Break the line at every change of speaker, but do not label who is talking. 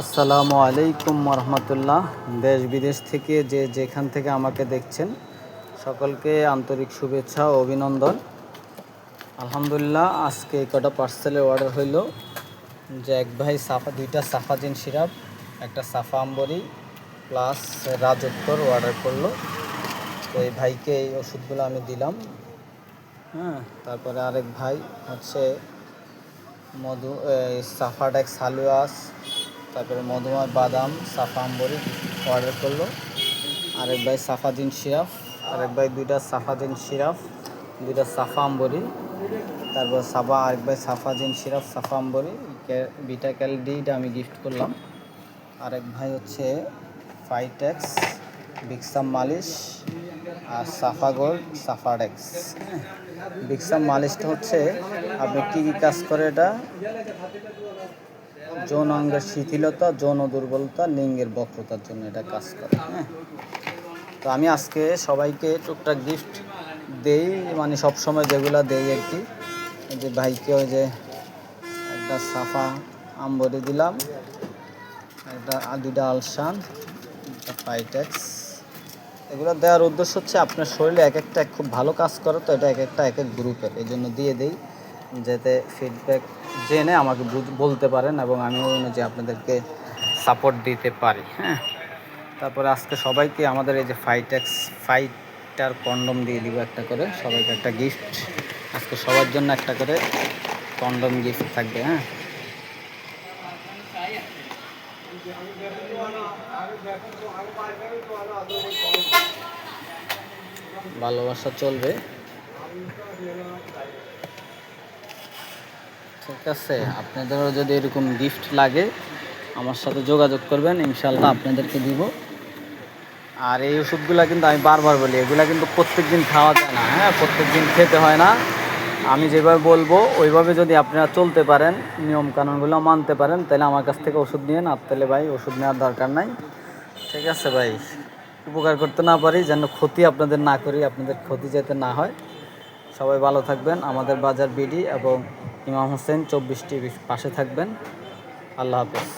আসসালামু আলাইকুম রহমতুল্লাহ। দেশ বিদেশ থেকে যে যেখান থেকে আমাকে দেখছেন সকলকে আন্তরিক শুভেচ্ছা ও অভিনন্দন। আলহামদুলিল্লাহ, আজকে কটা পার্সেলের অর্ডার হইল যে এক ভাই দুইটা সাফাজিন সিরাপ, একটা সাফা আম্বরি প্লাস রাজত্বর অর্ডার করলো। তো এই ভাইকে এই ওষুধগুলো আমি দিলাম। তারপরে আরেক ভাই হচ্ছে সাফাডেক্স হালুয়াস, তারপরে মধুময় বাদাম সাফা আম্বরি অর্ডার করলো। আরেক ভাই সাফাজিন সিরাপ, আরেক ভাই দুইটা সাফাজিন সিরাপ, দুইটা সাফা আম্বরি, তারপর আরেক ভাই সাফাজিন সিরাপ সাফা আম্বরি বিটা ক্যালডিটা আমি গিফট করলাম। আরেক ভাই হচ্ছে ফাইটেক্স বিক্সাম মালিশ আর সাফাগোল্ড সাফাডেক্স। বিক্সাম মালিশটা হচ্ছে আপনি কী কাজ করে, এটা যৌন অঙ্গের শিথিলতা, যৌন দুর্বলতা, লিঙ্গের বক্রতার জন্য এটা কাজ করে। তো আমি আজকে সবাইকে টুকটাক গিফট দেই, মানে সবসময় যেগুলো দেই আর কি। যে ভাইকে ওই যে একটা সাফা আম্বরি দিলাম, একটা দুইটা আলসান, একটা ফাইটেক্স। এগুলো দেওয়ার উদ্দেশ্য হচ্ছে আপনার শরীরে এক একটা খুব ভালো কাজ করে, তো এটা এক একটা এক এক গ্রুপের, এই জন্য দিয়ে দেই যাতে ফিডব্যাক জেনে আমাকে বলতে পারেন এবং আমি ওই অনুযায়ী আপনাদেরকে সাপোর্ট দিতে পারি। তারপরে আজকে সবাইকে আমাদের এই যে ফাইটার কন্ডম দিয়ে দিব একটা করে, সবাইকে একটা গিফট। আজকে সবার জন্য একটা করে কন্ডম গিফট থাকবে। ভালোবাসা চলবে, ঠিক আছে? আপনাদেরও যদি এরকম গিফট লাগে আমার সাথে যোগাযোগ করবেন, ইনশাল্লাহ আপনাদেরকে দিব। আর এই ওষুধগুলো কিন্তু আমি বারবার বলি, এগুলো কিন্তু প্রত্যেক দিন খাওয়া যায় না। প্রত্যেক দিন খেতে হয় না। আমি যেভাবে বলবো ওইভাবে যদি আপনারা চলতে পারেন, নিয়ম কানুনগুলো মানতে পারেন, তাহলে আমার কাছ থেকে ওষুধ নিয়ে আর তাহলে ভাই ওষুধ নেওয়ার দরকার নাই। ঠিক আছে ভাই? উপকার করতে না পারি যেন ক্ষতি আপনাদের না করি, আপনাদের ক্ষতি যাতে না হয়। সবাই ভালো থাকবেন। আমাদের বাজার বিডি এবং ইমাম হোসেন 24 টিভির পাশে থাকবেন। আল্লাহ হাফেজ।